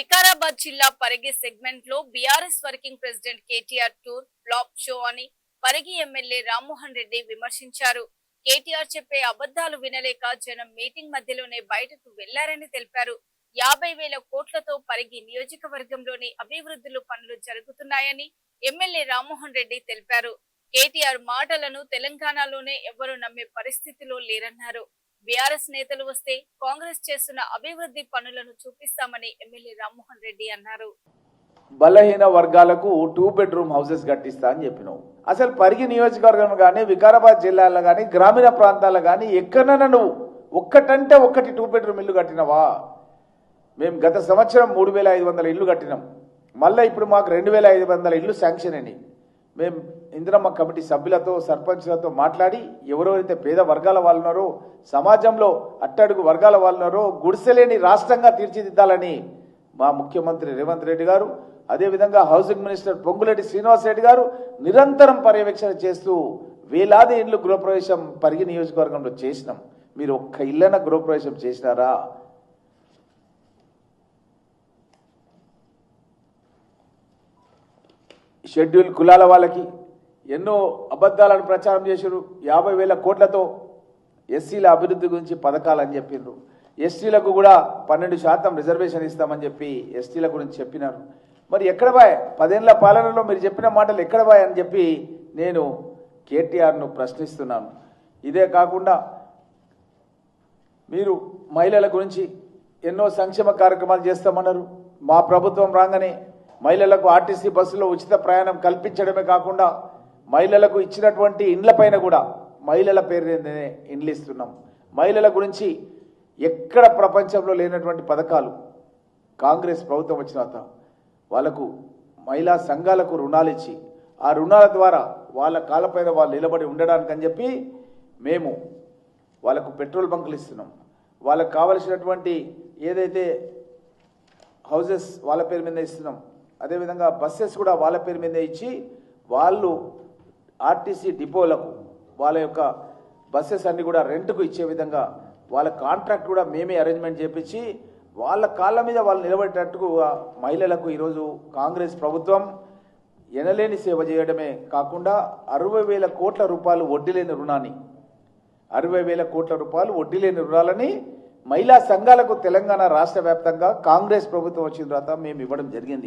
వికారాబాద్ జిల్లా పరిగి సెగ్మెంట్ లో BRS working president KTR tour flop show అని పరిగి ఎమ్మెల్యే రామ్మోహన్ రెడ్డి విమర్శించారు. కేటీఆర్ చెప్పే అబద్ధాలు వినలేక జనం మీటింగ్ మధ్యలోనే బయటకు వెళ్లారని తెలిపారు. 50,000 కోట్లతో పరిగి నియోజకవర్గంలోని అభివృద్ధులు పనులు జరుగుతున్నాయని ఎమ్మెల్యే రామ్మోహన్ రెడ్డి తెలిపారు. కేటీఆర్ మాటలను తెలంగాణలోనే ఎవరు నమ్మే పరిస్థితిలో లేరన్నారు. బీఆర్ఎస్ నేతలు వస్తే కాంగ్రెస్ చేస్తున్న అభివృద్ధి పనులను చూపిస్తామని ఎమ్మెల్యే రామ్మోహన్ రెడ్డి అన్నారు. బలహీన వర్గాలకు 2 బెడ్రూమ్ హౌసెస్ కట్టిస్తా అని చెప్పినావు. అసలు పరిగి నియోజకవర్గం కానీ వికారాబాద్ జిల్లాలో కానీ గ్రామీణ ప్రాంతాల్లో కానీ ఎక్కడైనా నువ్వు ఒక్కటంటే ఒక్కటి 2 బెడ్రూమ్ ఇల్లు కట్టినవా? మేము గత సంవత్సరం 3,500 ఇల్లు కట్టినాం. మళ్ళీ ఇప్పుడు మాకు 2,500 ఇల్లు శాంక్షన్ అయినాయి. మేము ఇందిరమ్మ కమిటీ సభ్యులతో సర్పంచ్లతో మాట్లాడి ఎవరెవరైతే పేద వర్గాల వాళ్ళు ఉన్నారో, సమాజంలో అట్టడుగు వర్గాల వాళ్ళు ఉన్నారో గుడిసెలేని రాష్ట్రంగా తీర్చిదిద్దాలని మా ముఖ్యమంత్రి రేవంత్ రెడ్డి గారు, అదేవిధంగా హౌసింగ్ మినిస్టర్ పొంగులేటి శ్రీనివాస్ రెడ్డి గారు నిరంతరం పర్యవేక్షణ చేస్తూ వేలాది ఇండ్లు గృహప్రవేశం పరిగి నియోజకవర్గంలో చేసినాం. మీరు ఒక్క ఇల్లైనా గృహప్రవేశం చేసినారా? షెడ్యూల్ కులాల వాళ్ళకి ఎన్నో అబద్ధాలను ప్రచారం చేశారు. 50,000 కోట్లతో ఎస్సీల అభివృద్ధి గురించి పథకాలని చెప్పిండ్రు. ఎస్టీలకు కూడా 12% రిజర్వేషన్ ఇస్తామని చెప్పి ఎస్టీల గురించి చెప్పినారు. మరి ఎక్కడ బాయ్ 10 ఏళ్ల పాలనలో మీరు చెప్పిన మాటలు ఎక్కడ బాయ్ అని చెప్పి నేను కేటీఆర్ను ప్రశ్నిస్తున్నాను. ఇదే కాకుండా మీరు మహిళల గురించి ఎన్నో సంక్షేమ కార్యక్రమాలు చేస్తామన్నారు. మా ప్రభుత్వం రాగానే మహిళలకు ఆర్టీసీ బస్సులో ఉచిత ప్రయాణం కల్పించడమే కాకుండా మహిళలకు ఇచ్చినటువంటి ఇండ్లపైన కూడా మహిళల పేరు ఇండ్లు ఇస్తున్నాం. మహిళల గురించి ఎక్కడ ప్రపంచంలో లేనటువంటి పథకాలు కాంగ్రెస్ ప్రభుత్వం వచ్చిన తర్వాత వాళ్ళకు మహిళా సంఘాలకు రుణాలు ఇచ్చి ఆ రుణాల ద్వారా వాళ్ళ కాళ్ళపైన వాళ్ళు నిలబడి ఉండడానికి అని చెప్పి మేము వాళ్ళకు పెట్రోల్ బంకులు ఇస్తున్నాం. వాళ్ళకు కావలసినటువంటి ఏదైతే హౌసెస్ వాళ్ళ పేరు మీద ఇస్తున్నాం. అదేవిధంగా బస్సెస్ కూడా వాళ్ళ పేరు మీద ఇచ్చి వాళ్ళు ఆర్టీసీ డిపోలకు వాళ్ళ యొక్క బస్సెస్ అన్ని కూడా రెంట్కు ఇచ్చే విధంగా వాళ్ళ కాంట్రాక్ట్ కూడా మేమే అరేంజ్మెంట్ చేపించి వాళ్ళ కాళ్ళ మీద వాళ్ళు నిలబడేటట్టుగా మహిళలకు ఈరోజు కాంగ్రెస్ ప్రభుత్వం ఎనలేని సేవ చేయడమే కాకుండా 60,000 కోట్ల రూపాయలు వడ్డీ లేని రుణాన్ని 60,000 కోట్ల రూపాయలు వడ్డీ లేని రుణాలని మహిళా సంఘాలకు తెలంగాణ రాష్ట్ర వ్యాప్తంగా కాంగ్రెస్ ప్రభుత్వం వచ్చిన తర్వాత మేము ఇవ్వడం జరిగింది.